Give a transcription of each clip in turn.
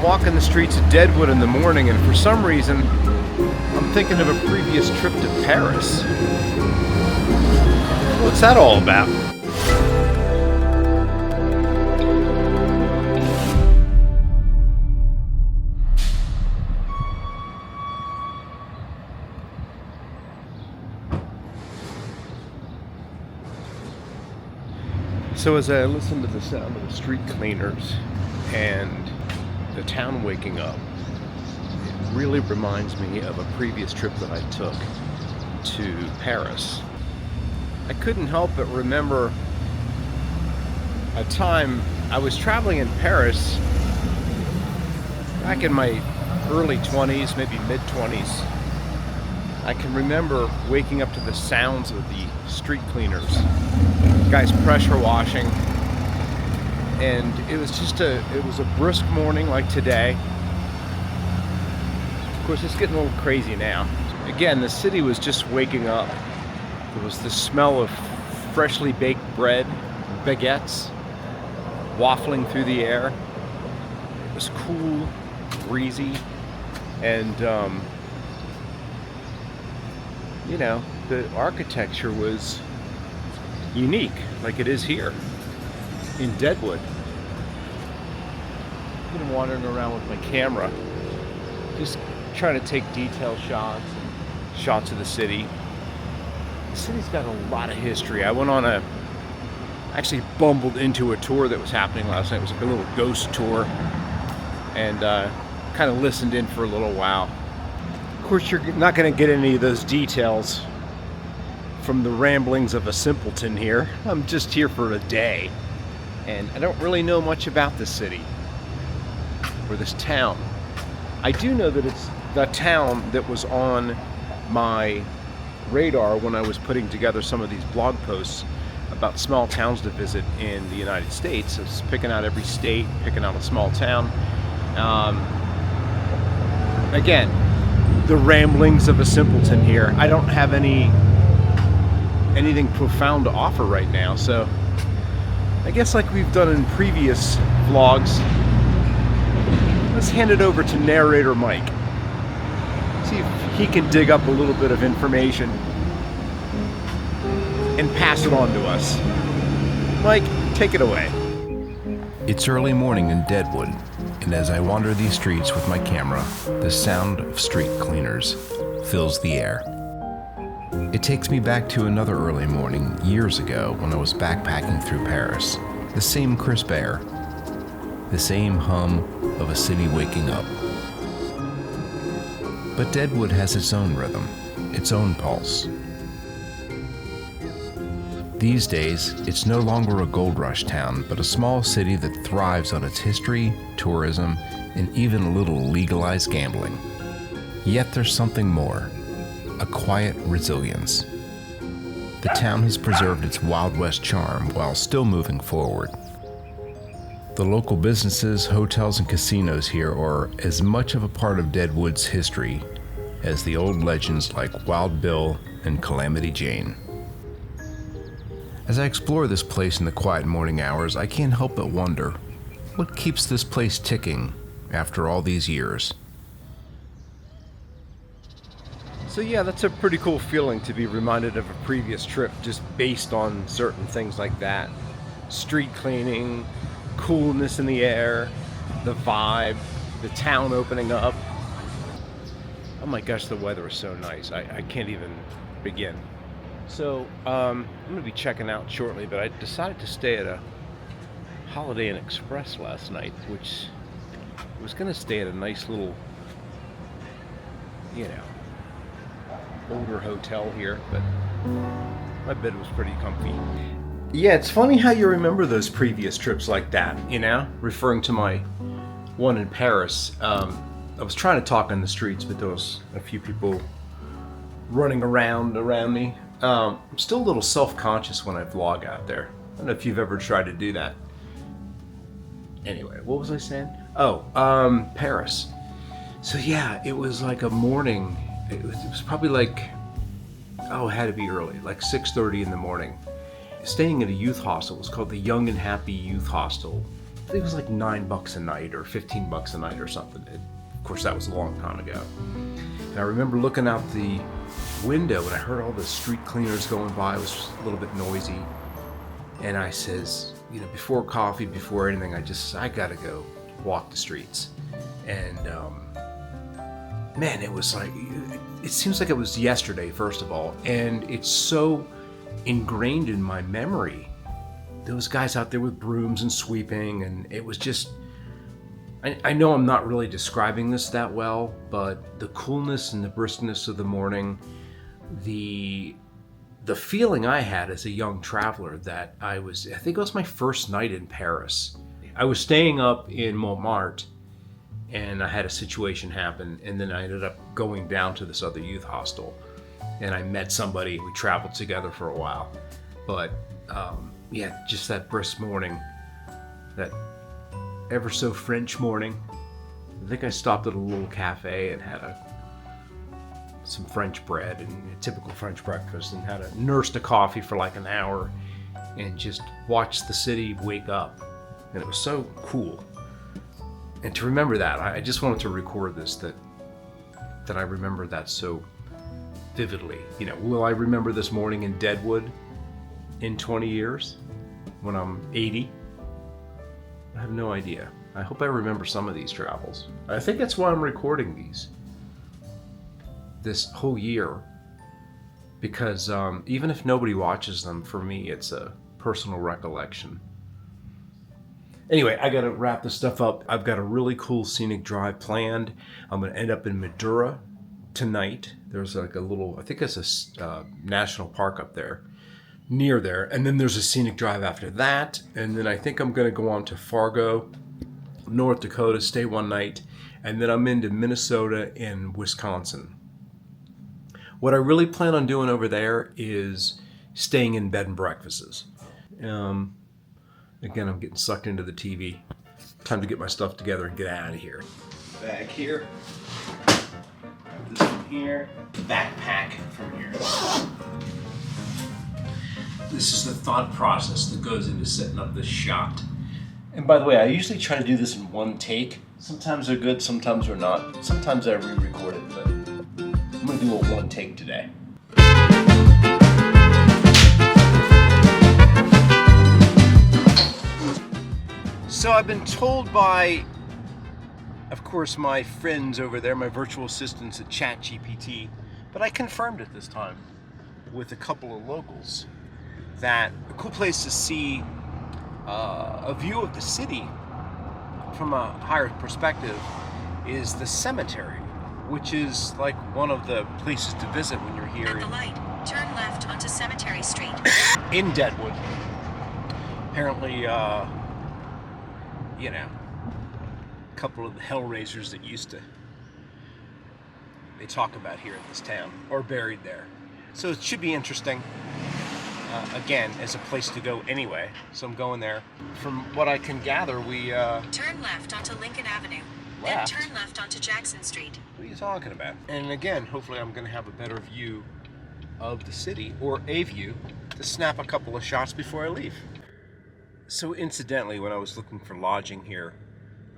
walking the streets of Deadwood in the morning, and for some reason, I'm thinking of a previous trip to Paris. What's that all about? So as I listen to the sound of the street cleaners and the town waking up, it really reminds me of a previous trip that I took to Paris. I couldn't help but remember a time I was traveling in Paris back in my early 20s, maybe mid-20s. I can remember waking up to the sounds of the street cleaners, guys pressure washing, and it was a brisk morning like today. Of course, it's getting a little crazy now. Again, the city was just waking up. There was the smell of freshly baked bread, baguettes, waffling through the air. It was cool, breezy, and the architecture was unique, like it is here in Deadwood. I've been wandering around with my camera, just trying to take detail shots of the city. The city's got a lot of history. I actually bumbled into a tour that was happening last night. It was like a little ghost tour, and kind of listened in for a little while. Of course, you're not going to get any of those details from the ramblings of a simpleton here. I'm just here for a day, and I don't really know much about this city or this town. I do know that it's the town that was on my radar when I was putting together some of these blog posts about small towns to visit in the United States. I was picking out every state, picking out a small town. Again, the ramblings of a simpleton here. I don't have anything profound to offer right now, so I guess like we've done in previous vlogs, let's hand it over to narrator Mike. See if he can dig up a little bit of information and pass it on to us. Mike, take it away. It's early morning in Deadwood, and as I wander these streets with my camera, the sound of street cleaners fills the air. It takes me back to another early morning years ago when I was backpacking through Paris. The same crisp air, the same hum of a city waking up. But Deadwood has its own rhythm, its own pulse. These days, it's no longer a gold rush town, but a small city that thrives on its history, tourism, and even a little legalized gambling. Yet there's something more, a quiet resilience. The town has preserved its Wild West charm while still moving forward. The local businesses, hotels, and casinos here are as much of a part of Deadwood's history as the old legends like Wild Bill and Calamity Jane. As I explore this place in the quiet morning hours, I can't help but wonder, what keeps this place ticking after all these years? So yeah, that's a pretty cool feeling to be reminded of a previous trip just based on certain things like that. Street cleaning, coolness in the air, the vibe, the town opening up. Oh my gosh, the weather is so nice. I can't even begin. So I'm going to be checking out shortly, but I decided to stay at a Holiday Inn Express last night, which was going to stay at a nice little, older hotel here, but my bed was pretty comfy. Yeah, it's funny how you remember those previous trips like that, referring to my one in Paris. I was trying to talk on the streets, but there was a few people running around me. I'm still a little self-conscious when I vlog out there. I don't know if you've ever tried to do that. Anyway, what was I saying? Paris. So yeah, it was like a morning. It was probably like, it had to be early, like 6:30 in the morning. Staying at a youth hostel. It was called the Young and Happy Youth Hostel think it was like $9 a night or $15 a night or something. Of course, that was a long time ago. And I remember looking out the window and I heard all the street cleaners going by. It was a little bit noisy. And I says, before coffee, before anything, I gotta go walk the streets. And man, it was like, it seems like it was yesterday, first of all. And it's so ingrained in my memory. Those guys out there with brooms and sweeping, and it was just, I know I'm not really describing this that well, but the coolness and the briskness of the morning, the feeling I had as a young traveler that I think it was my first night in Paris. I was staying up in Montmartre, and I had a situation happen, and then I ended up going down to this other youth hostel, and I met somebody. We traveled together for a while, but yeah, just that brisk morning, that ever so French morning. I think I stopped at a little cafe and had some French bread and a typical French breakfast, and nursed a coffee for like an hour and just watched the city wake up. And it was so cool. And to remember that, I just wanted to record this, that I remember that so vividly. Will I remember this morning in Deadwood in 20 years when I'm 80? I have no idea. I hope I remember some of these travels. I think that's why I'm recording these this whole year, because even if nobody watches them, for me it's a personal recollection. Anyway, I gotta wrap this stuff up. I've got a really cool scenic drive planned. I'm gonna end up in Madura tonight. There's like a little, I think it's a national park up there, near there. And then there's a scenic drive after that. And then I think I'm gonna go on to Fargo, North Dakota, stay one night. And then I'm into Minnesota and Wisconsin. What I really plan on doing over there is staying in bed and breakfasts. Again, I'm getting sucked into the TV. Time to get my stuff together and get out of here. Bag here. This one here. Backpack from here. This is the thought process that goes into setting up this shot. And by the way, I usually try to do this in one take. Sometimes they're good, sometimes they're not. Sometimes I re-record it, but I'm gonna do a one take today. So I've been told by, of course, my friends over there, my virtual assistants at ChatGPT, but I confirmed it this time with a couple of locals, that a cool place to see a view of the city from a higher perspective is the cemetery, which is like one of the places to visit when you're here. At the light, turn left onto Cemetery Street. In Deadwood. Apparently, a couple of the Hellraisers that they talk about here in this town are buried there. So it should be interesting, again, as a place to go anyway. So I'm going there. From what I can gather, we... Turn left onto Lincoln Avenue. Left? Then turn left onto Jackson Street. What are you talking about? And again, hopefully I'm going to have a better view of the city, or a view, to snap a couple of shots before I leave. So incidentally, when I was looking for lodging here,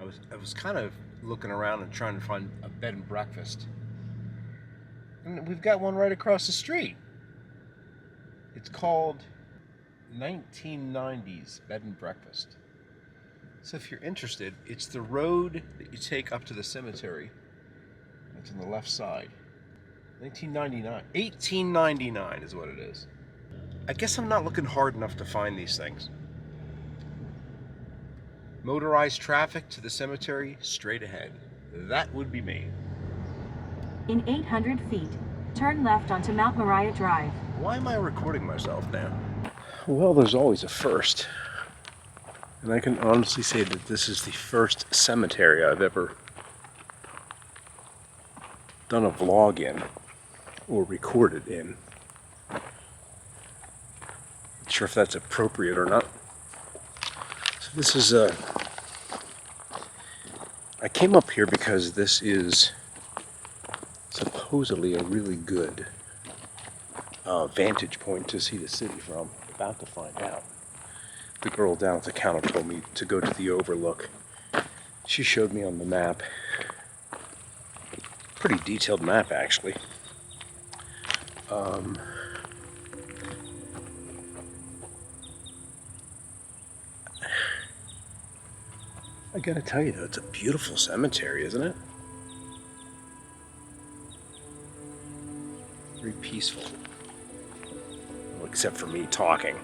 I was kind of looking around and trying to find a bed and breakfast. And we've got one right across the street. It's called 1990s Bed and Breakfast. So if you're interested, it's the road that you take up to the cemetery. It's on the left side. 1899 is what it is. I guess I'm not looking hard enough to find these things. Motorized traffic to the cemetery straight ahead. That would be me. In 800 feet, turn left onto Mount Moriah Drive. Why am I recording myself now? Well, there's always a first. And I can honestly say that this is the first cemetery I've ever done a vlog in or recorded in. Not sure if that's appropriate or not. So this is I came up here because this is supposedly a really good vantage point to see the city from. About to find out. The girl down at the counter told me to go to the overlook. She showed me on the map. Pretty detailed map, actually. I gotta tell you though, it's a beautiful cemetery, isn't it? Very peaceful. Well, except for me talking.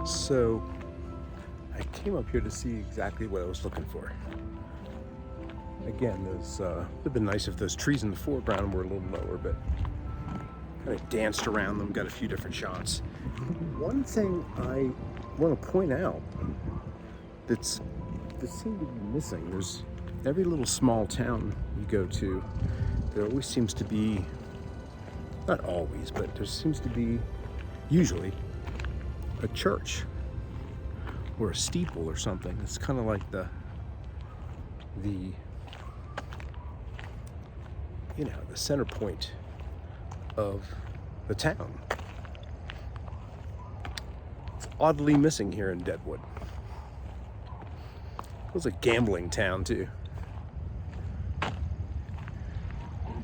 So, I came up here to see exactly what I was looking for. Again, those would have been nice if those trees in the foreground were a little lower, but kind of danced around them, got a few different shots. One thing I want to point out that seemed to be missing, there's every little small town you go to, there always seems to be, not always, but there seems to be usually a church or a steeple or something. It's kind of like the center point of the town. It's oddly missing here in Deadwood. It was a gambling town too.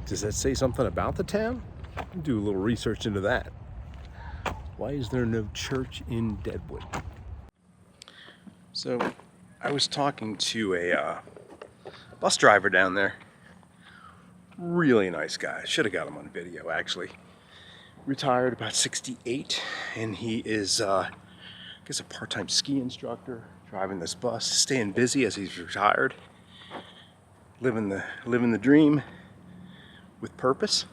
Does that say something about the town? I'll do a little research into that. Why is there no church in Deadwood? So, I was talking to a bus driver down there. Really nice guy. Should have got him on video, actually. Retired, about 68, and he is, I guess, a part-time ski instructor, driving this bus, staying busy as he's retired, living the dream with purpose.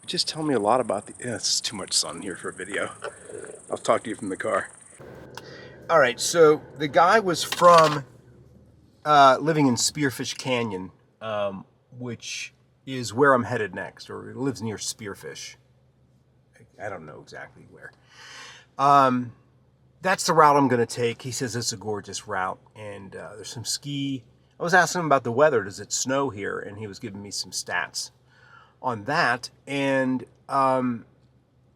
Just tell me a lot about it's too much sun here for a video. I'll talk to you from the car. All right, so the guy was from living in Spearfish Canyon, which is where I'm headed next, or he lives near Spearfish. I don't know exactly where. That's the route I'm going to take. He says it's a gorgeous route, and there's some ski. I was asking him about the weather. Does it snow here? And he was giving me some stats on that. And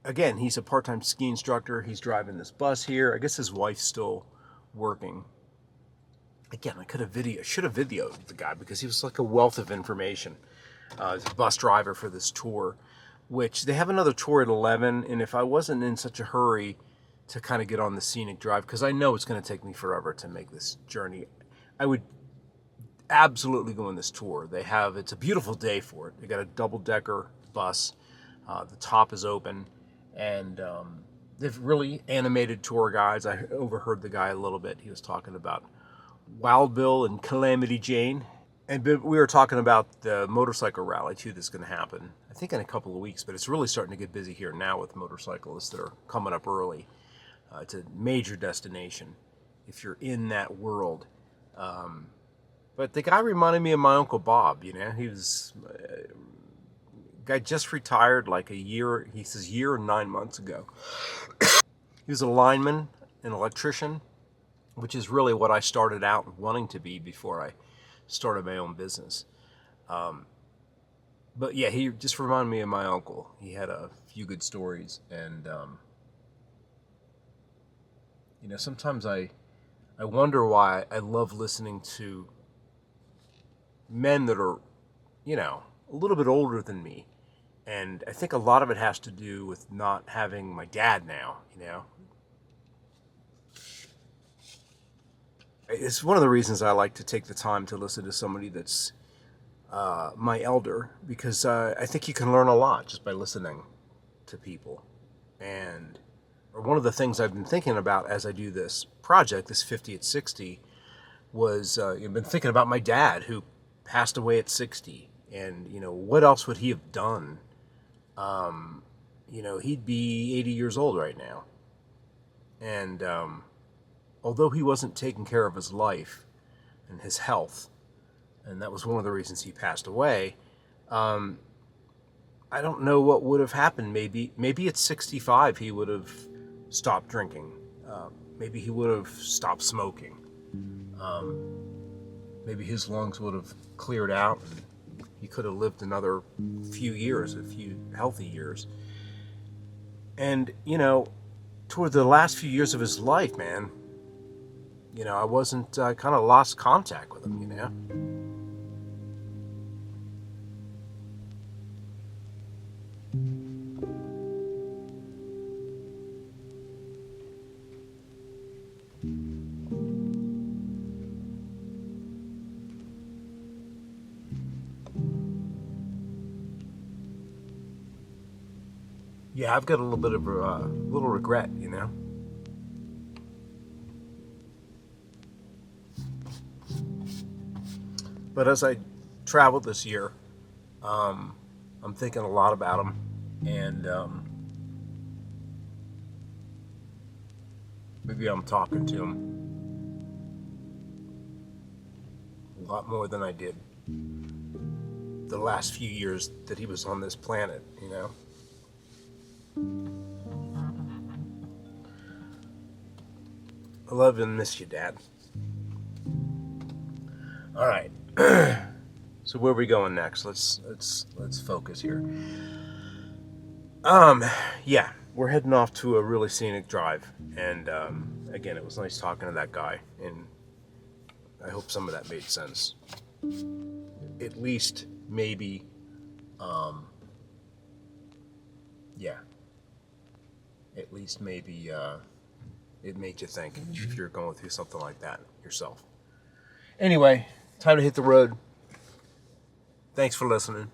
again, he's a part-time ski instructor. He's driving this bus here. I guess his wife's still working. Again, should have videoed the guy because he was like a wealth of information. He's a bus driver for this tour, which they have another tour at 11. And if I wasn't in such a hurry to kind of get on the scenic drive, because I know it's going to take me forever to make this journey, I would absolutely go on this tour. It's a beautiful day for it. They got a double-decker bus. The top is open, and they've really animated tour guides. I overheard the guy a little bit. He was talking about Wild Bill and Calamity Jane. And we were talking about the motorcycle rally, too, that's going to happen, I think, in a couple of weeks. But it's really starting to get busy here now with motorcyclists that are coming up early. It's a major destination if you're in that world. But the guy reminded me of my Uncle Bob, you know. He was guy just retired like a year and 9 months ago. He was a lineman, an electrician, which is really what I started out wanting to be before I started my own business. But yeah, he just reminded me of my uncle. He had a few good stories, and sometimes I wonder why I love listening to men that are, a little bit older than me. And I think a lot of it has to do with not having my dad now, It's one of the reasons I like to take the time to listen to somebody that's my elder, because I think you can learn a lot just by listening to people. And one of the things I've been thinking about as I do this project, this 50 at 60, was I've been thinking about my dad who passed away at 60. And, what else would he have done? He'd be 80 years old right now. And although he wasn't taking care of his life and his health, and that was one of the reasons he passed away, I don't know what would have happened. Maybe at 65 he would have stopped drinking. Maybe he would have stopped smoking. Maybe his lungs would have cleared out and he could have lived another few years, a few healthy years. And, toward the last few years of his life, man, I wasn't, I kind of lost contact with him, Yeah, I've got a little bit of little regret, But as I traveled this year, I'm thinking a lot about him, and maybe I'm talking to him a lot more than I did the last few years that he was on this planet, I love and miss you, Dad. All right. So where are we going next? Let's focus here. Yeah, we're heading off to a really scenic drive, and again, it was nice talking to that guy, and I hope some of that made sense. At least maybe, yeah. At least maybe it made you think if you're going through something like that yourself. Anyway, time to hit the road. Thanks for listening.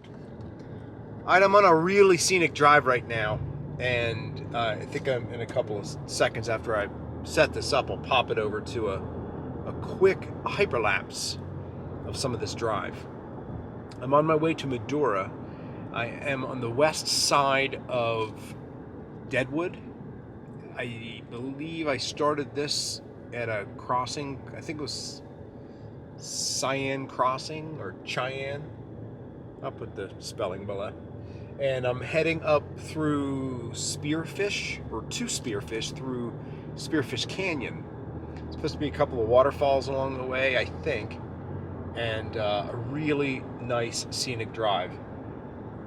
All right, I'm on a really scenic drive right now, and I think I'm in a couple of seconds after I set this up, I'll pop it over to a quick hyperlapse of some of this drive. I'm on my way to Medora. I am on the west side of Deadwood. I believe I started this at a crossing, I think it was Cheyenne Crossing or Cheyenne. I'll put the spelling below. And I'm heading up through Spearfish, or to Spearfish, through Spearfish Canyon. It's supposed to be a couple of waterfalls along the way, I think, and a really nice scenic drive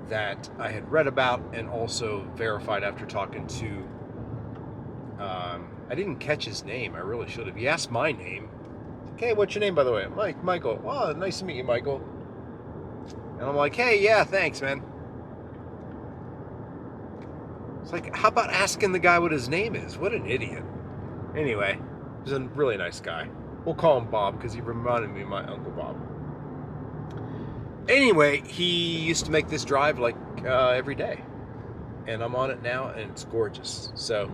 that I had read about and also verified after talking to, I didn't catch his name, I really should have. He asked my name. Hey, what's your name, by the way? Michael. Oh, nice to meet you, Michael. And I'm like, hey, yeah, thanks, man. It's like, how about asking the guy what his name is? What an idiot. Anyway, he's a really nice guy. We'll call him Bob because he reminded me of my Uncle Bob. Anyway, he used to make this drive like every day. And I'm on it now, and it's gorgeous. So,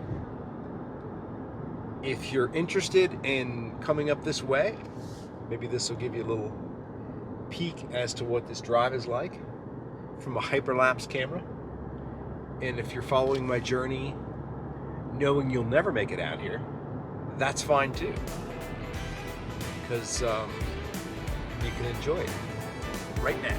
if you're interested in coming up this way, maybe this will give you a little peek as to what this drive is like from a hyperlapse camera. And if you're following my journey knowing you'll never make it out here, that's fine too, because you can enjoy it right now.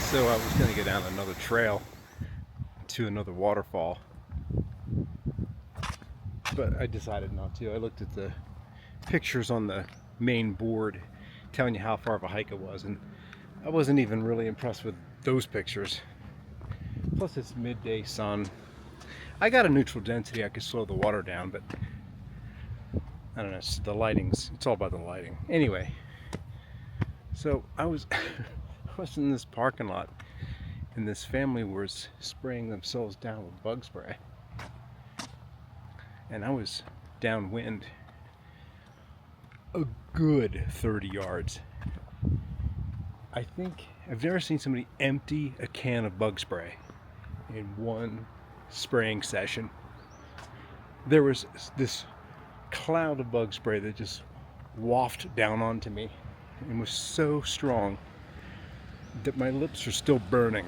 So I was going to go down another trail to another waterfall, but I decided not to. I looked at the pictures on the main board telling you how far of a hike it was, and I wasn't even really impressed with those pictures. Plus it's midday sun. I got a neutral density, I could slow the water down, but I don't know, the lighting's, it's all about the lighting. Anyway, so I was in this parking lot, and this family was spraying themselves down with bug spray. And I was downwind a good 30 yards. I think I've never seen somebody empty a can of bug spray in one spraying session. There was this cloud of bug spray that just wafted down onto me and was so strong that my lips are still burning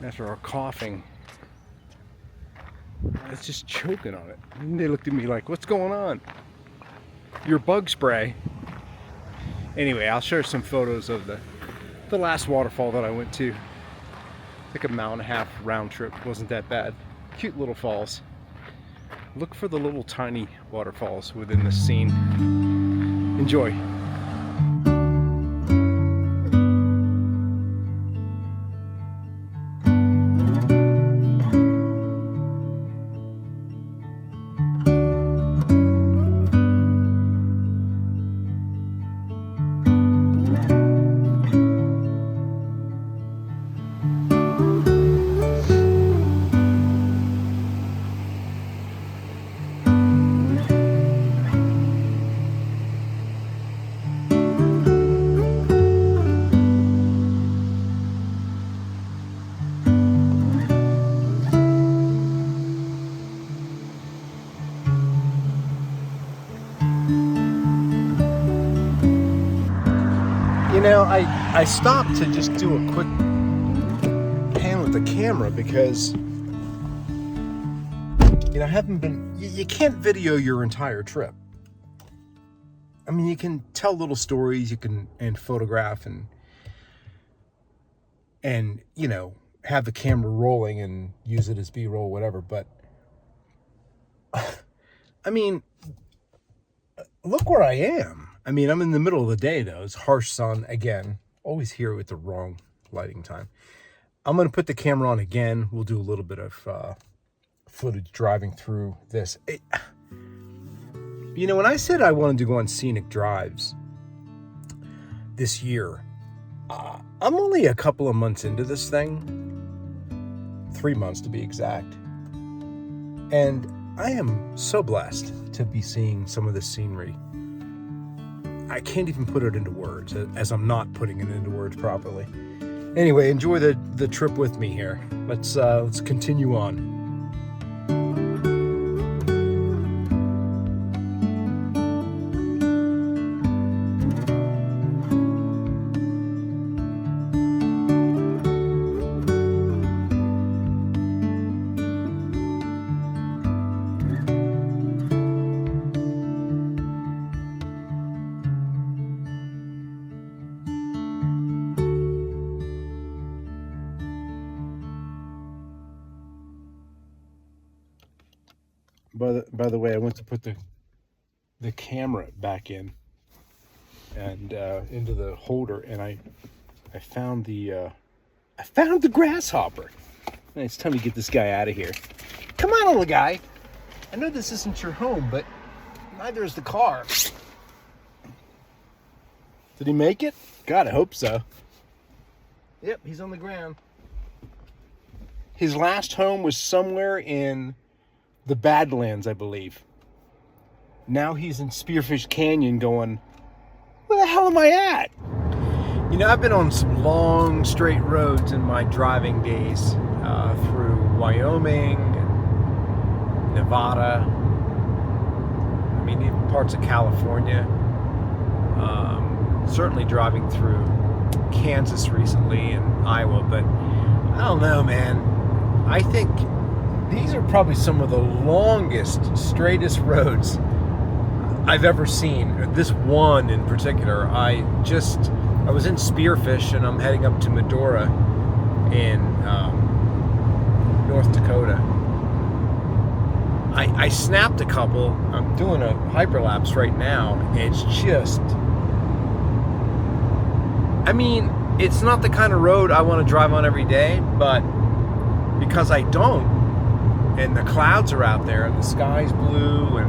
after our coughing. I was just choking on it. And they looked at me like, what's going on? Your bug spray. Anyway, I'll share some photos of the last waterfall that I went to. Like a mile and a half round trip. Wasn't that bad. Cute little falls. Look for the little tiny waterfalls within the scene. Enjoy. You know, I stopped to just do a quick pan with the camera because, you know, I haven't been, you can't video your entire trip. I mean, you can tell little stories, you can, and photograph and, you know, have the camera rolling and use it as B-roll, whatever. But, I mean, look where I am. I mean, I'm in the middle of the day, though. It's harsh sun again. Always here with the wrong lighting time. I'm going to put the camera on again. We'll do a little bit of footage driving through this. You know, when I said I wanted to go on scenic drives this year, I'm only a couple of months into this thing. 3 months to be exact. And I am so blessed to be seeing some of this scenery. I can't even put it into words, as I'm not putting it into words properly. Anyway, enjoy the trip with me here. Let's continue on. By the way, I went to put the camera back in and into the holder, and I found the grasshopper. And it's time to get this guy out of here. Come on, little guy. I know this isn't your home, but neither is the car. Did he make it? God, I hope so. Yep, he's on the ground. His last home was somewhere in the Badlands, I believe. Now he's in Spearfish Canyon going, where the hell am I at? You know, I've been on some long, straight roads in my driving days through Wyoming, and Nevada, I mean, even parts of California. Certainly driving through Kansas recently and Iowa, but I don't know, man. I think these are probably some of the longest, straightest roads I've ever seen. This one in particular, I was in Spearfish and I'm heading up to Medora in North Dakota. I snapped a couple. I'm doing a hyperlapse right now. It's just, I mean, it's not the kind of road I want to drive on every day, but because I don't, and the clouds are out there and the sky's blue and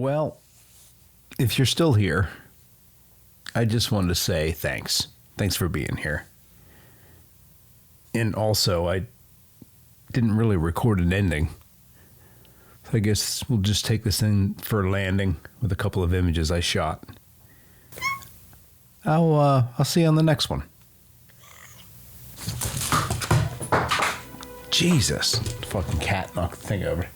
Well, if you're still here, I just wanted to say thanks. Thanks for being here. And also, I didn't really record an ending. So I guess we'll just take this in for a landing with a couple of images I shot. I'll see you on the next one. Jesus. Fucking cat knocked the thing over.